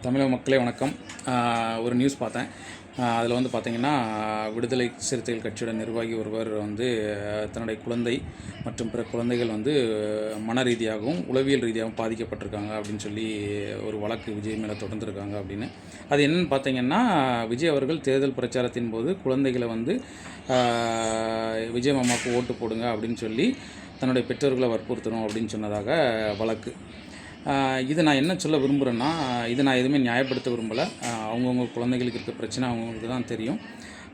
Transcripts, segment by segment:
தமிழக மக்களே வணக்கம். ஒரு நியூஸ் பார்த்தேன். அதில் வந்து பார்த்திங்கன்னா, விடுதலை சிறுத்தைகள் கட்சியோட நிர்வாகி ஒருவர் வந்து தன்னுடைய குழந்தை மற்றும் பிற குழந்தைகள் வந்து மன ரீதியாகவும் உளவியல் ரீதியாகவும் பாதிக்கப்பட்டிருக்காங்க அப்படின்னு சொல்லி ஒரு வழக்கு விஜய் மேலே தொடர்ந்துருக்காங்க அப்படின்னு. அது என்னென்னு பார்த்திங்கன்னா, விஜய் அவர்கள் தேர்தல் பிரச்சாரத்தின் போது குழந்தைகளை வந்து விஜய் மாமாவுக்கு ஓட்டு போடுங்க அப்படின்னு சொல்லி தன்னுடைய பெற்றோர்களை வற்புறுத்தணும் அப்படின்னு சொன்னதாக வழக்கு. இது நான் என்ன சொல்ல விரும்புகிறேன்னா, இது நான் எதுவுமே நியாயப்படுத்த விரும்பலை. அவங்கவுங்க குழந்தைகளுக்கு இருக்க பிரச்சனை அவங்களுக்கு தான் தெரியும்.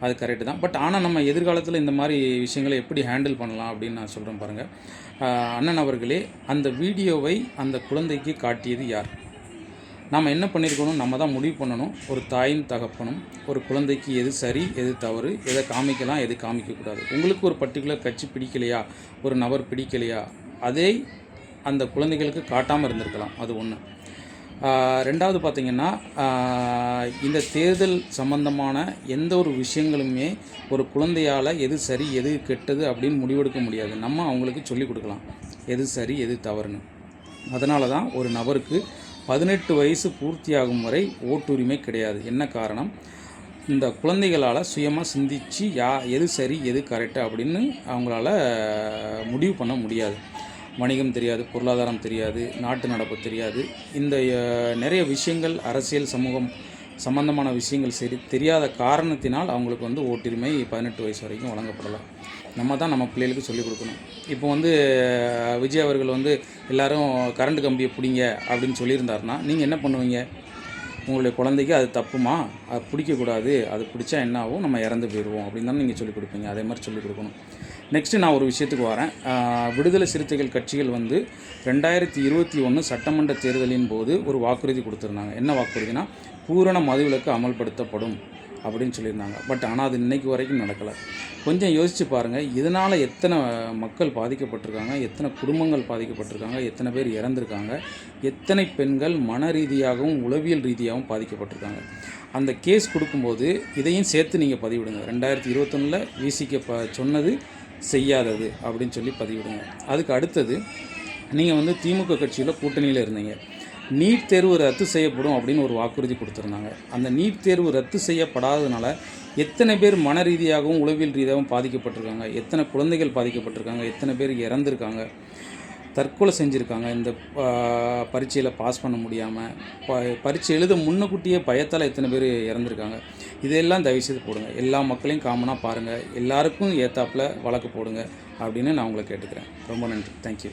அது கரெக்டு தான். பட் ஆனால் நம்ம எதிர்காலத்தில் இந்த மாதிரி விஷயங்களை எப்படி ஹேண்டில் பண்ணலாம் அப்படின்னு நான் சொல்கிறேன் பாருங்கள். அண்ணன் அவர்களே, அந்த வீடியோவை அந்த குழந்தைக்கு காட்டியது யார்? நாம் என்ன பண்ணியிருக்கணும், நம்ம தான் முடிவு பண்ணணும். ஒரு தாயின் தகப்பனும் ஒரு குழந்தைக்கு எது சரி எது தவறு, எதை காமிக்கலாம் எது காமிக்கக்கூடாது. உங்களுக்கு ஒரு பர்டிகுலர் கட்சி பிடிக்கலையா, ஒரு நபர் பிடிக்கலையா, அதே அந்த குழந்தைகளுக்கு காட்டாமல் இருந்திருக்கலாம். அது ஒன்று. ரெண்டாவது பார்த்திங்கன்னா, இந்த தேர்தல் சம்பந்தமான எந்த ஒரு விஷயங்களுமே ஒரு குழந்தையால் எது சரி எது கெட்டது அப்படின்னு முடிவெடுக்க முடியாது. நம்ம அவங்களுக்கு சொல்லிக் கொடுக்கலாம் எது சரி எது தவறுன்னு. அதனால தான் ஒரு நபருக்கு 18 வயசு பூர்த்தியாகும் வரை ஓட்டுரிமை கிடையாது. என்ன காரணம்? இந்த குழந்தைகளால் சுயமாக சிந்தித்து எது சரி எது கரெக்டு அப்படின்னு அவங்களால முடிவு பண்ண முடியாது. வணிகம் தெரியாது, பொருளாதாரம் தெரியாது, நாட்டு நடப்பு தெரியாது. இந்த நிறைய விஷயங்கள், அரசியல் சமூகம் சம்பந்தமான விஷயங்கள் தெரியாத காரணத்தினால் அவங்களுக்கு வந்து ஓட்டுரிமை 18 வயசு வரைக்கும் வழங்கப்படலாம். நம்ம தான் நம்ம பிள்ளைகளுக்கு சொல்லிக் கொடுக்கணும். இப்போ வந்து விஜய் அவர்கள் வந்து எல்லோரும் கரண்ட் கம்பியை பிடிங்க அப்படின்னு சொல்லியிருந்தாருன்னா நீங்கள் என்ன பண்ணுவீங்க? உங்களுடைய குழந்தைக்கு அது தப்புமா, அது பிடிக்கக்கூடாது, அது பிடிச்சா என்ன ஆகும், நம்ம இறந்து போயிடுவோம் அப்படின்னு தானே நீங்கள் சொல்லிக் கொடுப்பீங்க. அதே மாதிரி சொல்லிக் கொடுக்கணும். நெக்ஸ்ட்டு நான் ஒரு விஷயத்துக்கு வரேன். விடுதலை சிறுத்தைகள் கட்சிகள் வந்து 2021 சட்டமன்ற தேர்தலின் போது ஒரு வாக்குறுதி கொடுத்துருந்தாங்க. என்ன வாக்குறுதினா, பூரண மதுவிலக்கு அமல்படுத்தப்படும் அப்படின்னு சொல்லியிருந்தாங்க. பட் ஆனால் அது இன்றைக்கு வரைக்கும் நடக்கலை. கொஞ்சம் யோசித்து பாருங்கள். இதனால் எத்தனை மக்கள் பாதிக்கப்பட்டிருக்காங்க, எத்தனை குடும்பங்கள் பாதிக்கப்பட்டிருக்காங்க, எத்தனை பேர் இறந்துருக்காங்க, எத்தனை பெண்கள் மன ரீதியாகவும் உளவியல் ரீதியாகவும் பாதிக்கப்பட்டிருக்காங்க. அந்த கேஸ் கொடுக்கும்போது இதையும் சேர்த்து நீங்கள் பதிவிடுங்க. 2021 விசிக்க சொன்னது செய்யாதது அப்படின்னு சொல்லி பதிவிடுங்க. அதுக்கு அடுத்தது, நீங்கள் வந்து திமுக கட்சியில் கூட்டணியில் இருந்தீங்க. நீட் தேர்வு ரத்து செய்யப்படும் அப்படின்னு ஒரு வாக்குறுதி கொடுத்துருந்தாங்க. அந்த நீட் தேர்வு ரத்து செய்யப்படாததுனால எத்தனை பேர் மன ரீதியாகவும் உளவியல் ரீதியாகவும் பாதிக்கப்பட்டிருக்காங்க, எத்தனை குழந்தைகள் பாதிக்கப்பட்டிருக்காங்க, எத்தனை பேர் இறந்துருக்காங்க, தற்கொலை செஞ்சுருக்காங்க. இந்த பரீட்சையில் பாஸ் பண்ண முடியாமல் பரீட்சை எழுத முன்னக்கூட்டியே பயத்தால் எத்தனை பேர் இறந்துருக்காங்க. இதெல்லாம் தயவுசெய்து போடுங்க. எல்லா மக்களையும் காமனாக பாருங்கள். எல்லாருக்கும் ஏத்தாப்பில் வழக்கு போடுங்க அப்படின்னு நான் உங்களை கேட்டுக்கிறேன். ரொம்ப நன்றி. தேங்க்யூ.